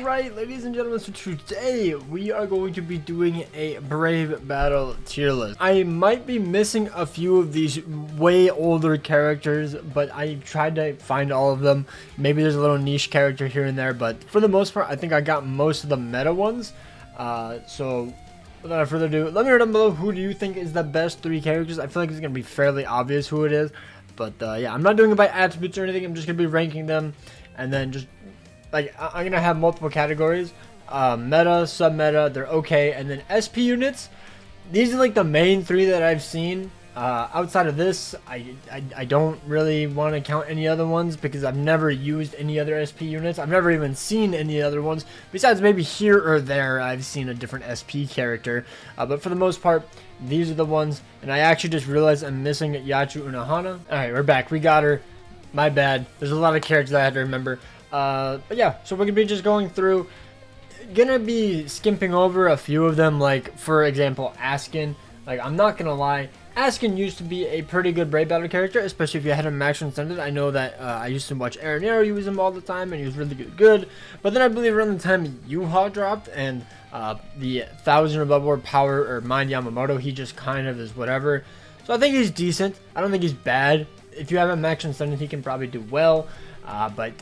Alright, ladies and gentlemen, so today we are going to be doing a Brave Battle tier list. I might be missing a few of these way older characters, but I tried to find all of them. Maybe there's a little niche character here and there, but for the most part, I think I got most of the meta ones. So without further ado, let me know down below who do you think is the best 3 characters. I feel like it's going to be fairly obvious who it is, but yeah, I'm not doing it by attributes or anything. I'm just going to be ranking them, and then just like I'm gonna have multiple categories, meta, sub-meta, they're okay, and then SP units. These are like the main 3 that I've seen. Outside of this, I don't really want to count any other ones because I've never used any other SP units. I've never even seen any other ones. Besides maybe here or there, I've seen a different SP character. But for the most part, these are the ones. And I actually just realized I'm missing Yachu Unohana. Alright, we're back. We got her. My bad. There's a lot of characters that I had to remember. But yeah, so we're gonna be just going through, gonna be skimping over a few of them, like for example Askin. Like, I'm not gonna lie, Askin used to be a pretty good Brave Battle character, especially if you had him max extended. I know that I used to watch Aaron Arrow use him all the time, and he was really good. But then I believe around the time Yuha dropped and the 1000 above board power or Mind Yamamoto, he just kind of is whatever. So I think he's decent. I don't think he's bad. If you have him max extended, he can probably do well, but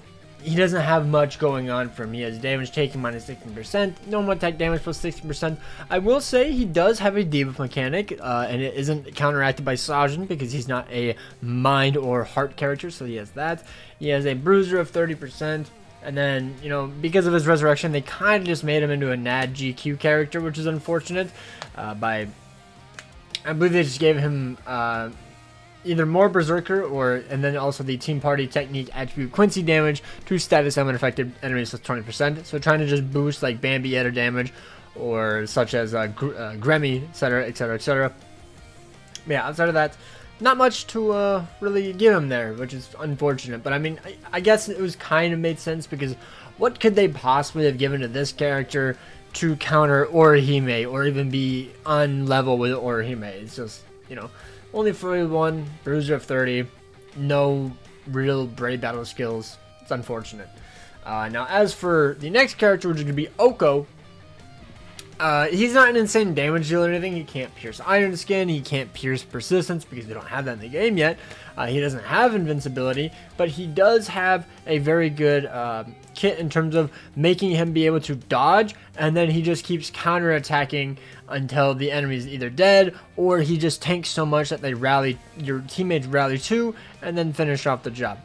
he doesn't have much going on for me. As damage taken minus 16%, normal attack damage plus 16%. I will say he does have a debuff mechanic, and it isn't counteracted by Sajin because he's not a mind or heart character, so he has that. He has a bruiser of 30%, and then, you know, because of his resurrection, they kind of just made him into a NAD GQ character, which is unfortunate. I believe they just gave him either more Berserker and then also the Team Party Technique attribute Quincy damage to status element affected enemies with 20%. So trying to just boost like Bambi Eder damage or such as Gremmy, etc, etc, etc. Yeah, outside of that, not much to really give him there, which is unfortunate. But I mean, I guess it was kind of made sense because what could they possibly have given to this character to counter Orihime or even be on level with Orihime? It's just, you know, only 41, bruiser of 30, no real Brave Battle skills. It's unfortunate. Now, as for the next character, which is going to be Oko, he's not an insane damage dealer or anything. He can't pierce Iron Skin. He can't pierce Persistence because they don't have that in the game yet. He doesn't have invincibility, but he does have a very good kit in terms of making him be able to dodge, and then he just keeps counterattacking until the enemy is either dead or he just tanks so much that they rally, your teammates rally too, and then finish off the job.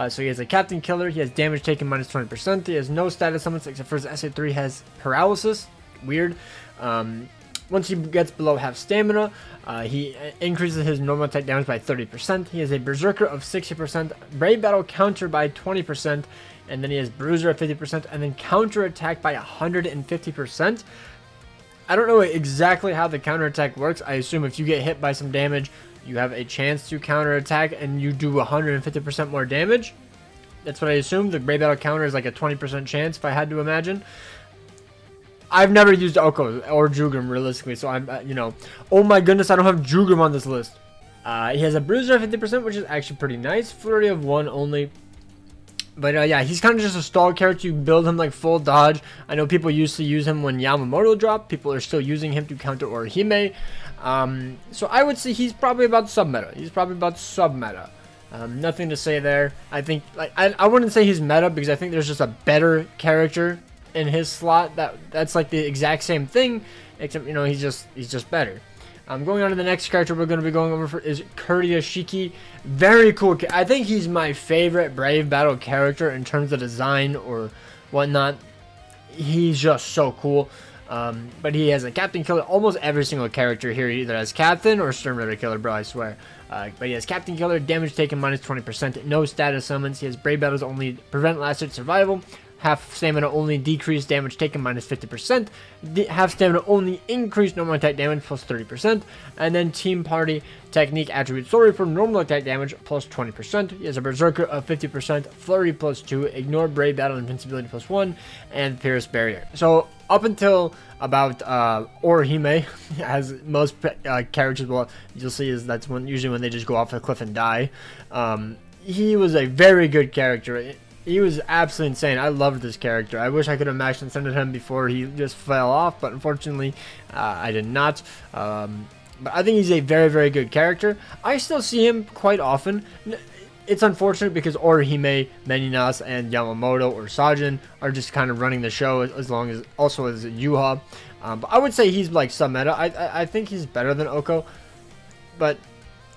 So he has a Captain Killer. He has damage taken minus 20%. He has no status summons except for his SA3 has paralysis. Weird. Once he gets below half stamina, he increases his normal attack damage by 30%. He has a Berserker of 60%, Brave Battle counter by 20%, and then he has Bruiser of 50%, and then counter attack by 150%. I don't know exactly how the counter attack works. I assume if you get hit by some damage, you have a chance to counter attack, and you do 150% more damage. That's what I assume. The Brave Battle counter is like a 20% chance, if I had to imagine. I've never used Oko or Jugrim realistically, so I'm, you know, oh my goodness, I don't have Jugrim on this list. He has a Bruiser of 50%, which is actually pretty nice. Flurry of 1 only. But yeah, he's kind of just a stall character. You build him like full dodge. I know people used to use him when Yamamoto dropped. People are still using him to counter Orihime. So I would say he's probably about sub-meta. He's probably about sub-meta. Nothing to say there. I think, like, I wouldn't say he's meta because I think there's just a better character in his slot that's like the exact same thing, except, you know, he's just better. Going on to the next character we're going to be going over is Kurdia Shiki. Very cool. I think he's my favorite Brave Battle character in terms of design or whatnot. He's just so cool. But he has a Captain Killer. Almost every single character here either has Captain or Sternritter Killer, bro, I swear. But he has Captain Killer, damage taken minus 20%, no status summons. He has Brave Battles only, prevent last hit survival. Half stamina only, decrease damage taken minus 50%. Half stamina only, increase normal attack damage plus 30%. And then Team Party Technique attribute Sorry for normal attack damage plus 20%. He has a Berserker of 50%, Flurry plus 2, Ignore Brave Battle Invincibility plus 1, and Pierce Barrier. So up until about Orihime, as most characters will, you'll see is usually when they just go off a cliff and die. He was a very good character. He was absolutely insane. I loved this character. I wish I could have maxed and sent him before he just fell off, but unfortunately, I did not. But I think he's a very, very good character. I still see him quite often. It's unfortunate because Orihime, Meninas, and Yamamoto or Sajin are just kind of running the show as long as also as Yuha. But I would say he's like sub-meta. I think he's better than Oko, but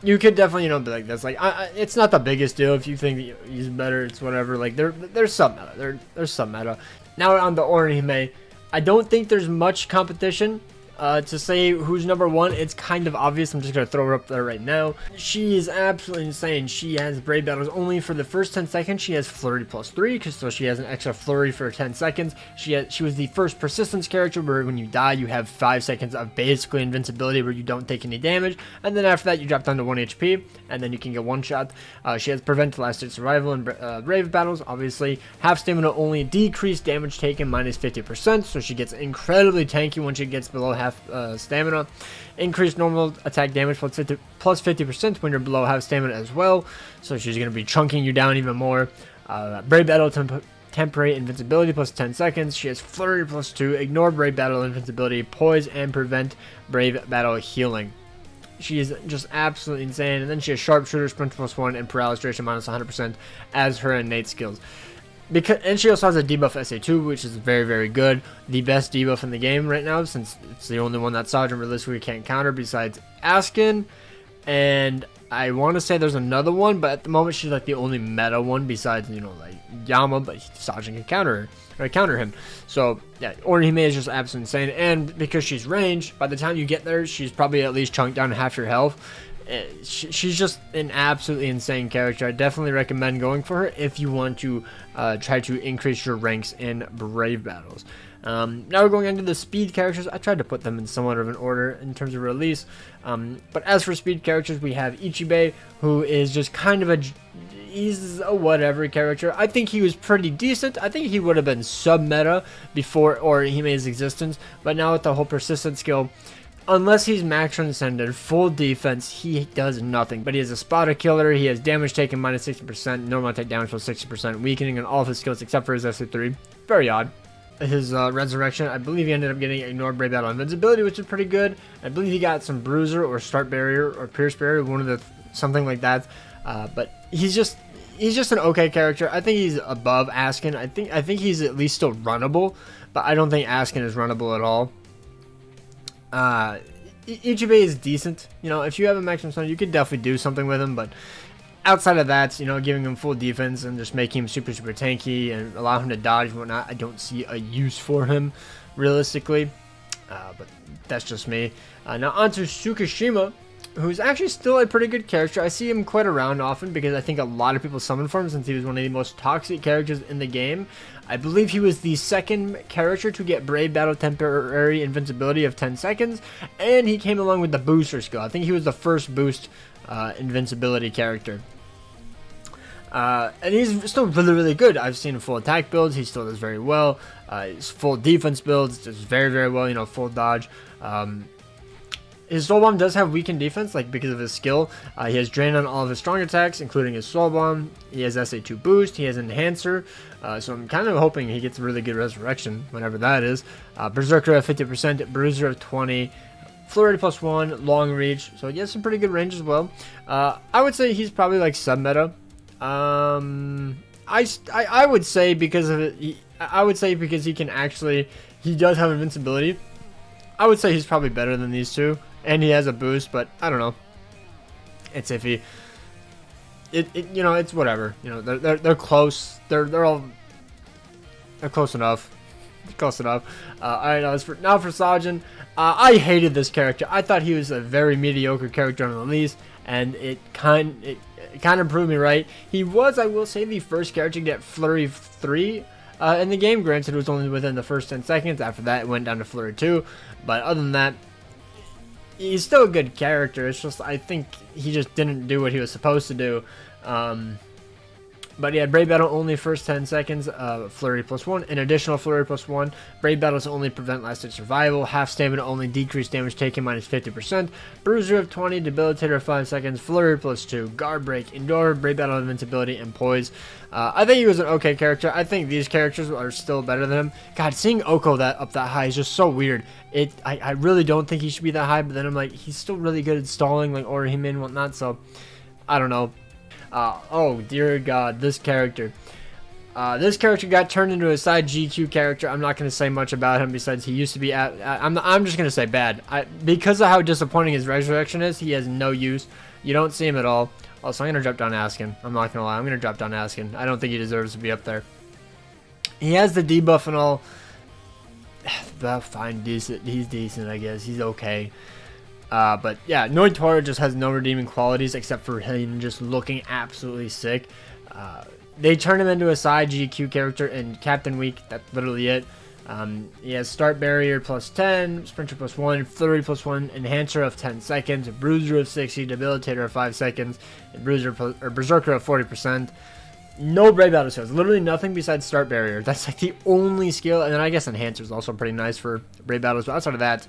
you could definitely, you know, be like this. Like, it's not the biggest deal if you think that he's better. It's whatever. Like, they're sub-meta. They're sub-meta. Now on the Orihime, I don't think there's much competition. To say who's number one, it's kind of obvious. I'm just going to throw her up there right now. She is absolutely insane. She has Brave Battles only for the first 10 seconds. She has Flurry +3, so she has an extra Flurry for 10 seconds. She was the first Persistence character where when you die, you have 5 seconds of basically invincibility where you don't take any damage. And then after that, you drop down to 1 HP, and then you can get one shot. She has Prevent Elastic Survival and Brave Battles, obviously. Half Stamina only, decreased damage taken -50%, so she gets incredibly tanky when she gets below half stamina. Increased normal attack damage plus 50% when you're below half stamina as well, so she's going to be chunking you down even more. Brave Battle temporary invincibility plus 10 seconds. She has Flurry +2, ignore Brave Battle invincibility, poise, and prevent Brave Battle healing. She is just absolutely insane. And then she has Sharpshooter, Sprint +1, and Paralysis Duration -100% as her innate skills. And she also has a debuff SA2, which is very, very good. The best debuff in the game right now, since it's the only one that Sajin realistically can't counter besides Askin. And I want to say there's another one, but at the moment she's like the only meta one besides, you know, like Yama, but Sajin can counter him. So yeah, Orihime is just absolutely insane. And because she's ranged, by the time you get there, she's probably at least chunked down half your health. She's just an absolutely insane character. I definitely recommend going for her if you want to try to increase your ranks in Brave Battles. Now we're going into the speed characters. I tried to put them in somewhat of an order in terms of release. But as for speed characters, we have Ichibei, who is just kind of he's a whatever character. I think he was pretty decent. I think he would have been sub-meta before Orihime's existence. But now with the whole persistent skill, unless he's max transcended, full defense, he does nothing. But he has a spotter killer, he has damage taken -60%, normal attack damage plus 60%, weakening on all of his skills except for his SA3. Very odd. His resurrection, I believe he ended up getting ignored Brave Battle invincibility, which is pretty good. I believe he got some bruiser or start barrier or pierce barrier, one of the something like that. But he's just an okay character. I think he's above Askin. I think he's at least still runnable, but I don't think Askin is runnable at all. Ichibei is decent. You know, if you have a maximum stun, you could definitely do something with him, but outside of that, you know, giving him full defense and just making him super, super tanky and allow him to dodge and whatnot, I don't see a use for him, realistically. But that's just me. Now on to Tsukishima, who's actually still a pretty good character. I see him quite around often because I think a lot of people summon for him since he was one of the most toxic characters in the game. I believe he was the second character to get Brave Battle temporary invincibility of 10 seconds, and he came along with the booster skill. I think he was the first boost invincibility character. And he's still really, really good. I've seen full attack builds. He still does very well. His full defense builds does very, very well. You know, full dodge. His Soul Bomb does have weakened defense, like because of his skill. He has Drain on all of his strong attacks, including his Soul Bomb. He has SA2 boost. He has Enhancer. So I'm kind of hoping he gets a really good Resurrection, whenever that is. Berserker of 50%, Bruiser of 20%, Flurry +1, Long Reach. So he has some pretty good range as well. I would say he's probably like sub-meta. I would say because of it. I would say because he does have invincibility. I would say he's probably better than these two. And he has a boost, but I don't know. It's iffy. You know, it's whatever. You know, they're close. They're close enough. Close enough. Alright, now for Sajin. I hated this character. I thought he was a very mediocre character on release, and it kind of proved me right. He was, I will say, the first character to get Flurry 3 in the game. Granted, it was only within the first 10 seconds. After that, it went down to Flurry 2. But other than that, he's still a good character. It's just I think he just didn't do what he was supposed to do. But he had Brave Battle only first 10 seconds, Flurry +1, an additional Flurry +1. Brave Battles only prevent last hit survival, half stamina only decrease damage taken -50%, Bruiser of 20, Debilitator of 5 seconds, Flurry +2, Guard Break, Endure, Brave Battle Invincibility, and Poise. I think he was an okay character. I think these characters are still better than him. God, seeing Oko up that high is just so weird. I really don't think he should be that high, but then I'm like, he's still really good at stalling, like Orihime and whatnot, so I don't know. Oh dear God, this character got turned into a side GQ character. I'm not going to say much about him besides he used to be I'm just going to say bad. Because of how disappointing his resurrection is, he has no use. You don't see him at all. Also, I'm going to drop down Askin. I'm not going to lie. I'm going to drop down Askin. I don't think he deserves to be up there. He has the debuff and all. But fine, decent. He's decent, I guess. He's okay. But yeah, Noitora just has no redeeming qualities except for him just looking absolutely sick. They turn him into a side GQ character in Captain Week. That's literally it. He has Start Barrier +10, Sprinter +1, Flurry +1, Enhancer of 10 seconds, Bruiser of 60, Debilitator of 5 seconds, and Berserker of 40%. No Brave Battle skills. Literally nothing besides Start Barrier. That's like the only skill. And then I guess Enhancer is also pretty nice for Brave Battles. But outside of that,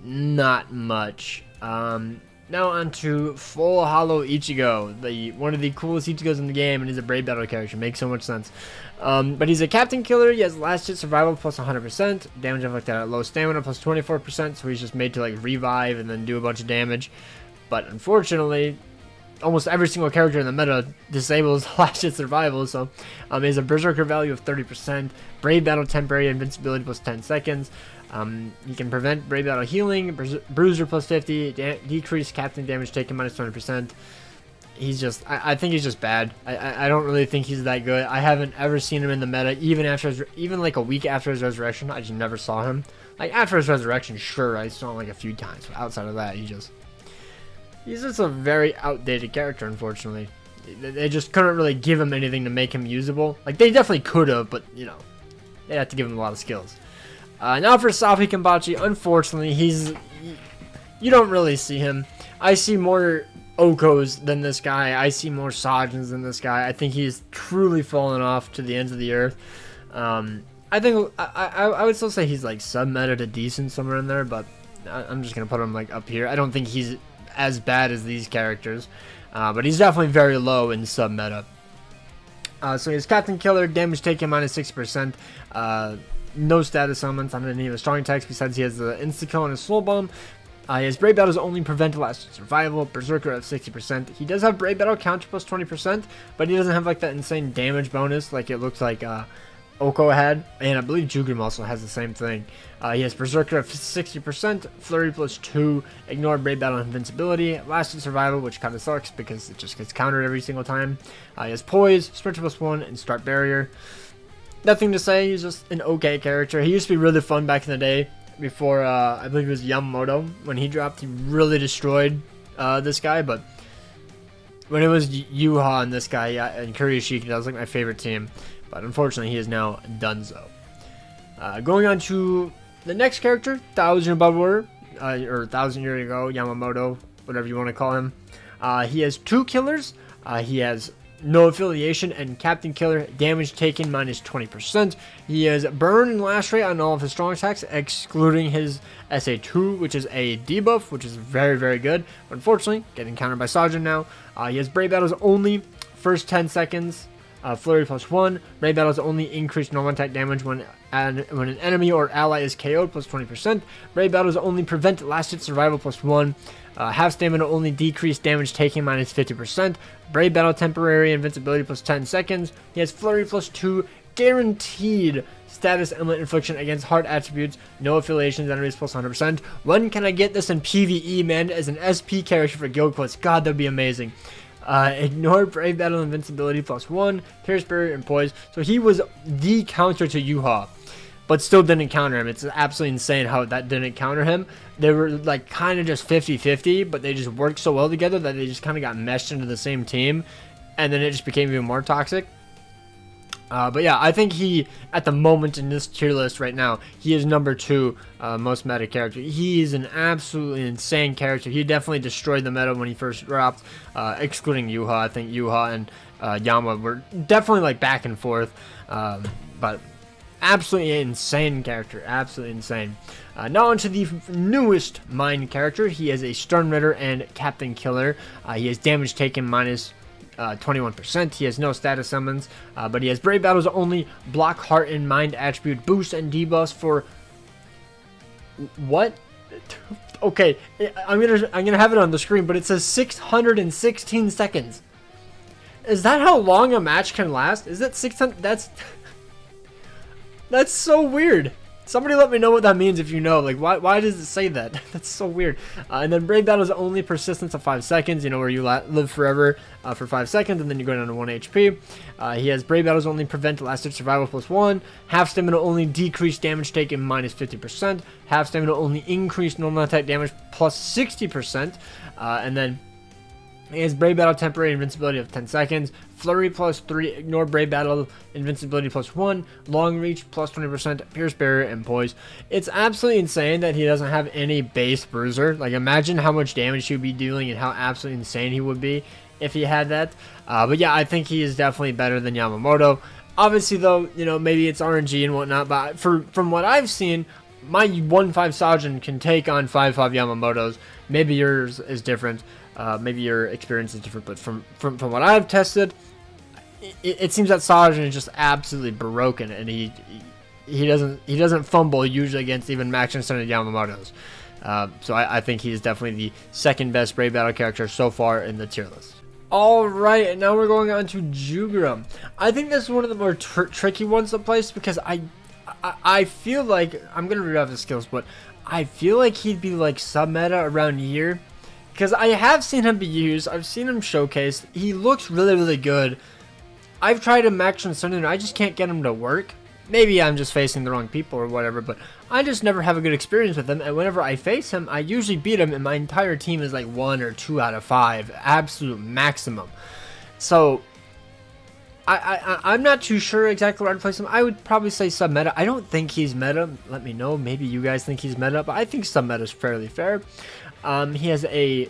not much. Now on to Full Hollow Ichigo, one of the coolest Ichigos in the game, and he's a Brave Battle character. Makes so much sense. But he's a Captain Killer. He has Last Hit Survival +100%, damage inflicted at low stamina +24%, so he's just made to like revive and then do a bunch of damage. But unfortunately, almost every single character in the meta disables Last Hit Survival, so he has a Berserker value of 30%, Brave Battle Temporary Invincibility +10 seconds. He can prevent Brave Battle healing, Bruiser +50, decrease Captain damage taken -20%. He's just, I think he's just bad. I don't really think he's that good. I haven't ever seen him in the meta, even like a week after his resurrection. I just never saw him. Like after his resurrection, sure, I saw him like a few times, but outside of that, he's just a very outdated character, unfortunately. They just couldn't really give him anything to make him usable. Like, they definitely could have, but, you know, they had to give him a lot of skills. Now for Safi Kenpachi, unfortunately, you don't really see him. I see more Okos than this guy. I see more Sajins than this guy. I think he's truly fallen off to the ends of the earth. I think, I would still say he's, like, sub-meta to decent somewhere in there, but I'm just going to put him, like, up here. I don't think he's as bad as these characters, but he's definitely very low in sub-meta. So he has Captain Killer, damage taken -6%, no status elements on any of his strong attacks besides he has the Insta-Kill and his Soul Bomb. He has Brave Battle's only prevent last survival, Berserker of 60%. He does have Brave Battle counter +20%, but he doesn't have like that insane damage bonus like it looks like Oko had, and I believe Jugrim also has the same thing. He has Berserker of 60%, Flurry +2, Ignore Brave Battle Invincibility, Lasted Survival, which kind of sucks because it just gets countered every single time. He has Poise, Sprinter +1, and Start Barrier. Nothing to say, he's just an okay character. He used to be really fun back in the day, before, I believe it was Yamamoto. When he dropped, he really destroyed this guy, but when it was Yuha and this guy and Kuryoshiki, that was like my favorite team. But unfortunately, he is now done so. Going on to the next character, 1000 Above Order, or 1000 Years Ago, Yamamoto, whatever you want to call him. He has 2 killers. He has No Affiliation and Captain Killer, damage taken -20%. He has Burn and Lash Rate on all of his strong attacks, excluding his SA2, which is a debuff, which is very, very good. But unfortunately, getting countered by Sajin now. He has Brave Battles only, first 10 seconds. Flurry +1. Brave Battles only increase normal attack damage when an enemy or ally is KO'd +20%. Brave Battles only prevent last hit survival +1. Half stamina only decrease damage taken -50%. Brave Battle temporary invincibility +10 seconds. He has Flurry +2. Guaranteed status element infliction against hard attributes. No affiliations, enemies +100%. When can I get this in PvE, man, as an SP character for Guild Quest? God, that'd be amazing. Ignore Brave Battle Invincibility +1, Pierce Barrier, and Poise. So he was the counter to Yuha, but still didn't counter him. It's absolutely insane how that didn't counter him. They were like kind of just 50-50, but they just worked so well together that they just kind of got meshed into the same team, and then it just became even more toxic. But yeah, I think he, at the moment in this tier list right now, he is number 2 most meta character. He is an absolutely insane character. He definitely destroyed the meta when he first dropped, excluding Yuha. I think Yuha and Yama were definitely like back and forth, but absolutely insane character, absolutely insane. Now onto the newest Mind character. He is a Stern Ritter and Captain Killer. He has damage taken minus 21%. He has no status summons, but he has Brave Battles only, Block, Heart, and Mind attribute boost and debuffs for what? Okay, I'm gonna have it on the screen, but it says 616 seconds. Is that how long a match can last? Is that 600? That's so weird. Somebody let me know what that means if you know. Like, why does it say that? That's so weird. And then Brave Battle is only persistence of 5 seconds, you know, where you live forever for 5 seconds, and then you go down to 1 HP. He has Brave Battles only prevent lasted survival +1, half stamina only decrease damage taken minus 50%, half stamina only increase normal attack damage plus 60%, and then he has Brave Battle temporary invincibility of 10 seconds, Flurry +3, ignore Brave Battle invincibility +1, long reach +20%, pierce barrier, and poise. It's absolutely insane that he doesn't have any base bruiser. Like, imagine how much damage he would be doing and how absolutely insane he would be if he had that. But yeah, I think he is definitely better than Yamamoto. Obviously though, you know, maybe it's RNG and whatnot, but from what I've seen, my 1-5 Sajin can take on 5-5 Yamamotos. Maybe yours is different. Maybe your experience is different, but from what I've tested, it seems that Sajin is just absolutely broken, and he doesn't fumble usually against even max extended Yamamotos. So I think he is definitely the second best Brave Battle character so far in the tier list. Alright, and now we're going on to Jugra. I think this is one of the more tricky ones to place, because I feel like, I'm going to read off the skills, but I feel like he'd be like sub-meta around here. Because I have seen him be used, I've seen him showcased, he looks really, really good. I've tried him max and Sunday and I just can't get him to work. Maybe I'm just facing the wrong people or whatever, but I just never have a good experience with him, and whenever I face him, I usually beat him, and my entire team is like 1 or 2 out of 5, absolute maximum. So, I'm not too sure exactly where I'd place him. I would probably say sub-meta. I don't think he's meta. Let me know. Maybe you guys think he's meta, but I think sub-meta is fairly fair. He has a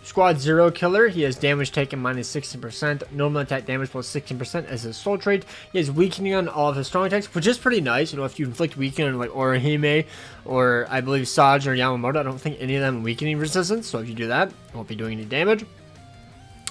Squad 0 killer. He has damage taken minus 16%, normal attack damage plus 16% as his soul trait. He has weakening on all of his strong attacks, which is pretty nice. You know, if you inflict weakening on like Orihime or I believe Saj or Yamamoto, I don't think any of them have weakening resistance. So if you do that, it won't be doing any damage.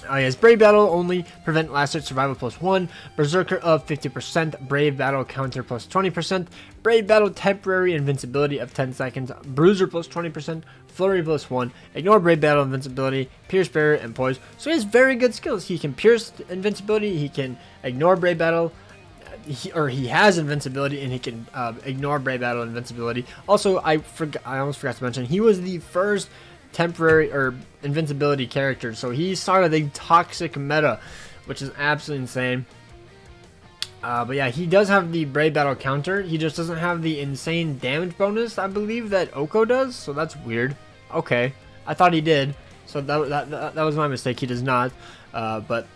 He has Brave Battle only, prevent last hit survival +1, Berserker of 50%, Brave Battle counter plus 20%, Brave Battle temporary invincibility of 10 seconds, Bruiser plus 20%, Flurry +1, ignore Brave Battle invincibility, Pierce barrier, and poise. So he has very good skills. He can pierce invincibility, he can ignore Brave Battle, he has invincibility, and he can ignore Brave Battle invincibility. Also, I almost forgot to mention, he was the first temporary or invincibility character, so he started the toxic meta, which is absolutely insane. But yeah, he does have the Brave Battle counter. He just doesn't have the insane damage bonus, I believe, that Oko does, so that's weird. Okay, I thought he did, so that was my mistake. He does not. But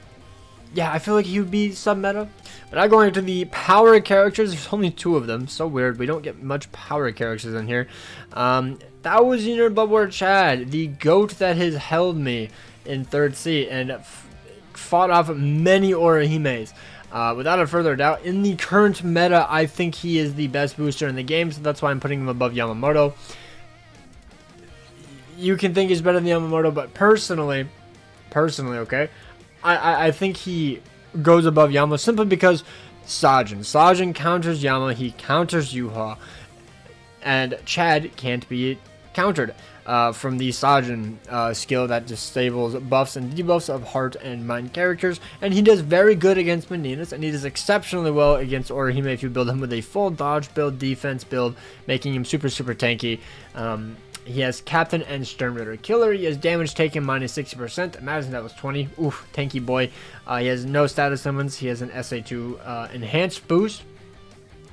yeah, I feel like he would be sub-meta. But now going into the power characters, there's only 2 of them. So weird. We don't get much power characters in here. That was your Bubble Chad, the goat that has held me in 3rd seat and fought off many Orihimes. Without a further doubt, in the current meta, I think he is the best booster in the game, so that's why I'm putting him above Yamamoto. You can think he's better than Yamamoto, but personally, okay, I think he goes above Yama simply because Sajin counters Yama, he counters Yuha, and Chad can't be countered from the Sajin skill that disables buffs and debuffs of heart and mind characters, and he does very good against Meninas, and he does exceptionally well against Orihime if you build him with a full dodge build, defense build, making him super tanky. He has Captain and Stern Ritter Killer. He has damage taken minus 60%. Imagine that was 20. Oof, tanky boy. He has no status summons. He has an SA2 enhanced boost.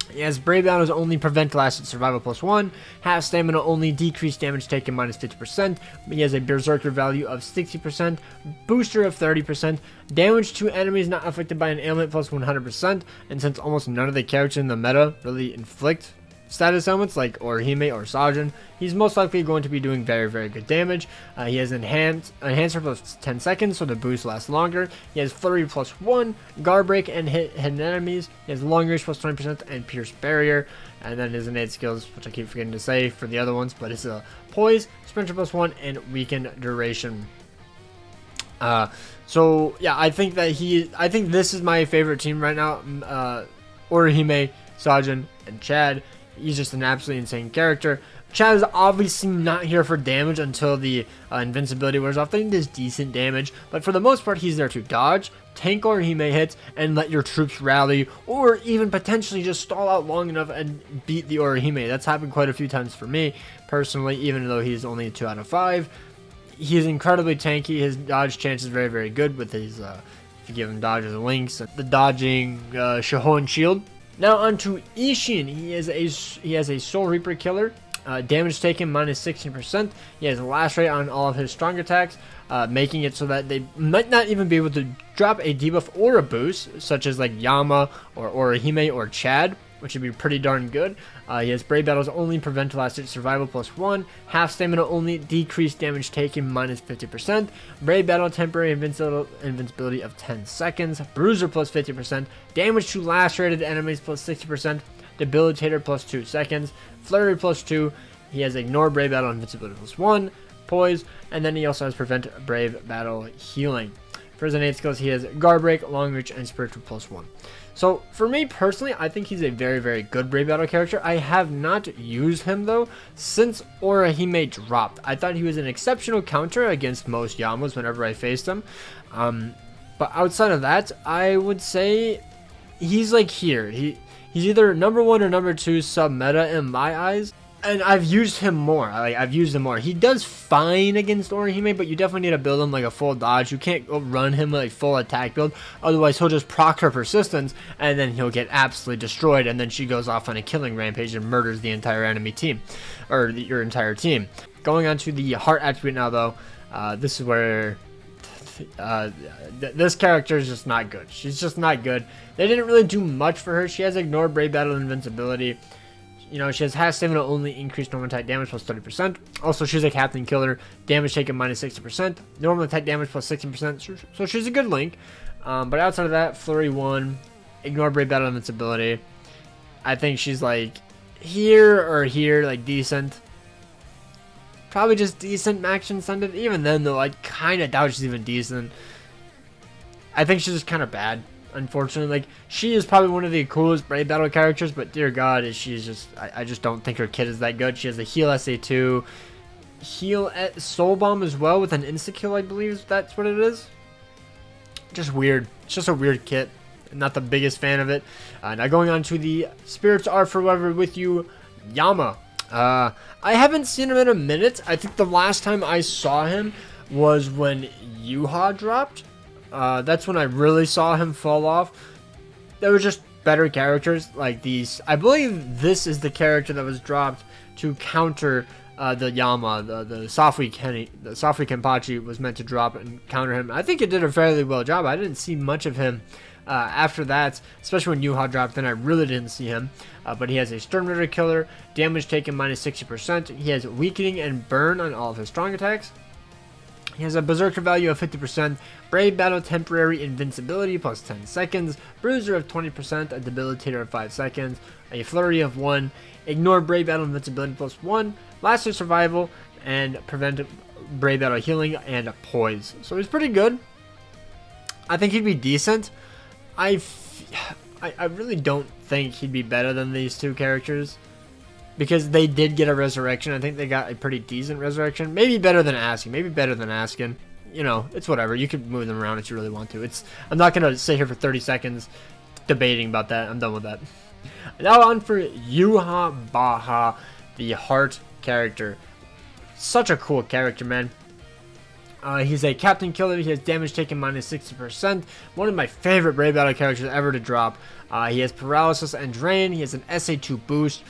He has Brave Battles only prevent lasted survival +1. Half stamina only decrease damage taken minus 50%. He has a Berserker value of 60%. Booster of 30%. Damage to enemies not affected by an ailment plus 100%. And since almost none of the characters in the meta really inflict status elements like Orihime or Sajin, he's most likely going to be doing very, very good damage. He has Enhancer plus 10 seconds, so the boost lasts longer. He has Flurry plus 1, Guard Break, and hit hidden enemies. He has Long Range plus 20% and Pierce Barrier. And then his innate skills, which I keep forgetting to say for the other ones, but it's a Poise, Sprinter plus 1, and Weaken Duration. So yeah, I think this is my favorite team right now. Orihime, Sajin, and Chad. He's just an absolutely insane character. Chad is obviously not here for damage until the invincibility wears off. He does decent damage, but for the most part, he's there to dodge, tank Orihime hits, and let your troops rally, or even potentially just stall out long enough and beat the Orihime. That's happened quite a few times for me, personally, even though he's only a 2 out of 5. He's incredibly tanky. His dodge chance is very, very good with his, if you give him dodge as links, the dodging Shihon shield. Now on to Ishin. He has a Soul Reaper killer. Damage taken minus 16%. He has a last rate on all of his strong attacks, making it so that they might not even be able to drop a debuff or a boost, such as like Yama or Orihime or Chad, which would be pretty darn good. He has Brave Battles only, prevent last hit survival plus 1, half stamina only, decreased damage taken minus 50%, Brave Battle temporary invincibility of 10 seconds, Bruiser plus 50%, damage to last rated enemies plus 60%, Debilitator plus 2 seconds, Flurry plus 2, he has Ignore Brave Battle invincibility plus 1, Poise, and then he also has Prevent Brave Battle healing. For his innate skills, he has Guard Break, Long Reach, and Spiritual plus 1. So for me personally, I think he's a very, very good Brave Battle character. I have not used him though since Orihime dropped. I thought he was an exceptional counter against most Yamas whenever I faced him. But outside of that, I would say he's like here. He's either number 1 or number 2 sub meta in my eyes. And I've used him more. I've used him more. He does fine against Orihime, but you definitely need to build him like a full dodge. You can't go run him like full attack build. Otherwise, he'll just proc her persistence, and then he'll get absolutely destroyed. And then she goes off on a killing rampage and murders the entire enemy team, or your entire team. Going on to the heart attribute now, though. This is where this character is just not good. She's just not good. They didn't really do much for her. She has Ignore Brave Battle invincibility. You know, she has half stamina only, increased normal attack damage plus 30%. Also, she's a captain killer. Damage taken minus 60%. Normal attack damage plus 16%. So she's a good link. But outside of that, Flurry 1, Ignore Brave Battle invincibility. I think she's like here or here, like decent. Probably just decent max incentive. Even then, though, I kind of doubt she's even decent. I think she's just kind of bad. Unfortunately, like, she is probably one of the coolest Brave Battle characters, but dear God, she's just, I just don't think her kit is that good. She has a heal SA2, heal at Soul Bomb as well with an insta kill, I believe that's what it is. Just weird. It's just a weird kit. Not the biggest fan of it. Now going on to the Spirits Are Forever with You, Yama. I haven't seen him in a minute. I think the last time I saw him was when Yuha dropped. That's when I really saw him fall off. There were just better characters like these. I believe this is the character that was dropped to counter the Yama. The Safui Kenpachi was meant to drop and counter him. I think it did a fairly well job. I didn't see much of him after that, especially when Yuha dropped. Then I really didn't see him. But he has a Stern Ritter killer, damage taken minus 60%. He has weakening and burn on all of his strong attacks. He has a Berserker value of 50%, Brave Battle temporary invincibility plus 10 seconds, Bruiser of 20%, a Debilitator of 5 seconds, a Flurry of 1, Ignore Brave Battle invincibility plus 1, Last Hit survival, and Prevent Brave Battle healing, and a Poise. So he's pretty good. I think he'd be decent. I really don't think he'd be better than these two characters. Because they did get a resurrection. I think they got a pretty decent resurrection. Maybe better than Asking. Maybe better than Asking. You know, it's whatever. You could move them around if you really want to. I'm not going to sit here for 30 seconds debating about that. I'm done with that. Now on for Yuha Baha, the Heart character. Such a cool character, man. He's a captain killer. He has damage taken minus 60%. One of my favorite Brave Battle characters ever to drop. He has paralysis and drain. He has an SA2 boost.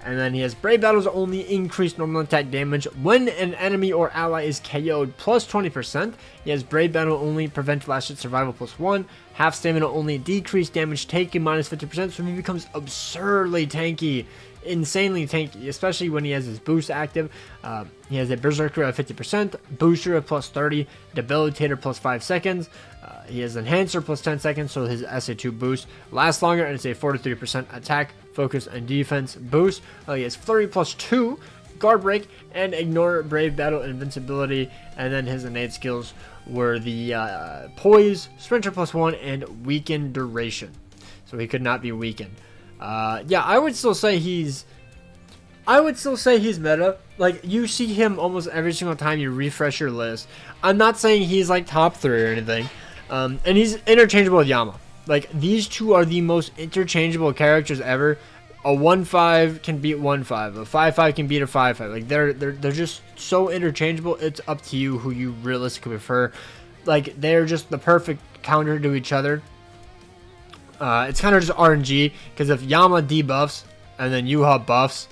And then he has Brave Battles only, increased normal attack damage when an enemy or ally is KO'd plus 20%. He has Brave Battle only, prevent last hit survival plus 1, half stamina only, decreased damage taken minus 50%. So he becomes absurdly tanky insanely tanky, especially when he has his boost active. He has a Berserker at 50%, Booster at plus 30, Debilitator plus 5 seconds. He has Enhancer plus 10 seconds, so his SA2 boost lasts longer, and it's a 43% attack, focus, and defense boost. He has Flurry plus 2, Guard Break, and Ignore, Brave Battle, Invincibility, and then his innate skills were the Poise, Sprinter plus 1, and Weaken Duration. So he could not be weakened. Yeah, I would still say he's meta. Like, you see him almost every single time you refresh your list. I'm not saying he's like top 3 or anything. And he's interchangeable with Yama. Like, these two are the most interchangeable characters ever. A 1-5 can beat 1-5. A 5-5 can beat a 5-5. Like, they're just so interchangeable. It's up to you who you realistically prefer. Like, they're just the perfect counter to each other. It's kind of just RNG, because if Yama debuffs and then Yuha buffs,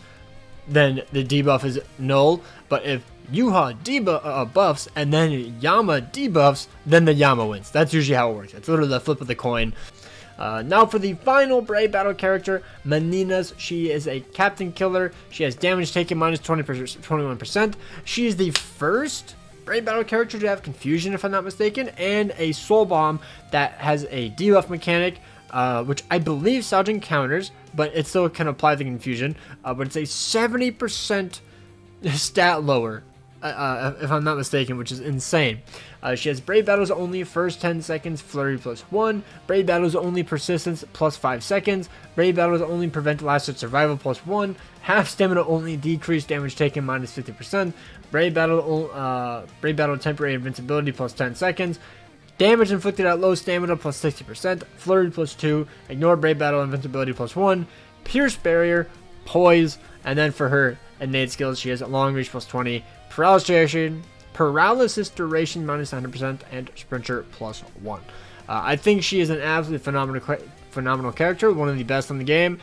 then the debuff is null. But if Yuha buffs and then Yama debuffs, then the Yama wins. That's usually how it works. It's literally the flip of the coin. Now for the final Brave Battle character, Menina's. She is a Captain Killer. She has damage taken minus 21%. She is the first Brave Battle character to have Confusion, if I'm not mistaken, and a Soul Bomb that has a debuff mechanic, which I believe Sergeant counters, but it still can apply the Confusion. But it's a 70% stat lower, if I'm not mistaken, which is insane. She has Brave Battles only first 10 seconds, Flurry plus 1. Brave Battles only persistence plus 5 seconds. Brave Battles only prevent lasted survival plus 1. Half stamina only decrease damage taken minus 50%. Brave Battle temporary invincibility plus 10 seconds. Damage inflicted at low stamina plus 60%. Flurry plus 2. Ignore Brave Battle invincibility plus 1. Pierce barrier, poise, and then for her innate skills, she has long reach plus 20. Paralysis duration minus 100%, and Sprinter plus 1. I think she is an absolutely phenomenal character, one of the best in the game.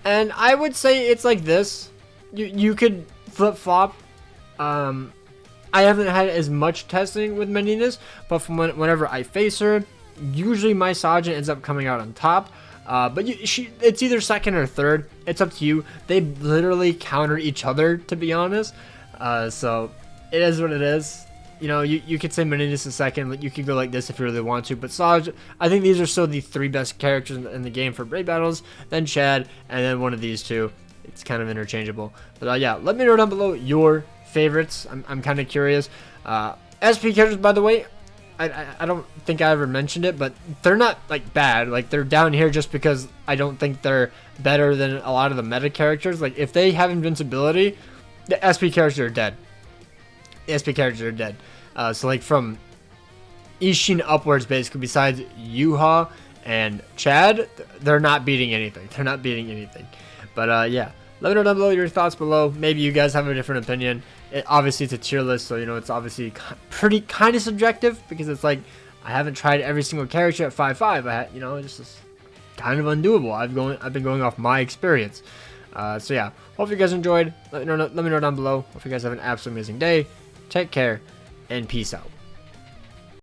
And I would say it's like this. You could flip-flop. I haven't had as much testing with Menina's, but from whenever I face her, usually my Sergeant ends up coming out on top. But it's either second or third. It's up to you. They literally counter each other, to be honest. So it is what it is. You know, you could say Menina's is second. You could go like this if you really want to. But Saj, I think these are still the 3 best characters in the game for Brave Battles. Then Chad, and then one of these two. It's kind of interchangeable. But yeah, let me know down below your favorites. I'm kind of curious. SP characters, by the way, I don't think I ever mentioned it, but they're not like bad. Like, they're down here just because I don't think they're better than a lot of the meta characters. Like, if they have invincibility, the SP characters are dead. The SP characters are dead. So like from Ishin upwards, basically, besides Yuha and Chad, they're not beating anything. They're not beating anything. But yeah, let me know down below your thoughts below. Maybe you guys have a different opinion. Obviously, it's a tier list, so you know it's obviously kind of subjective, because it's like I haven't tried every single character at 5-5. You know, it's just kind of undoable. I've been going off my experience. So yeah, hope you guys enjoyed. Let me know down below. Hope you guys have an absolutely amazing day. Take care, and peace out.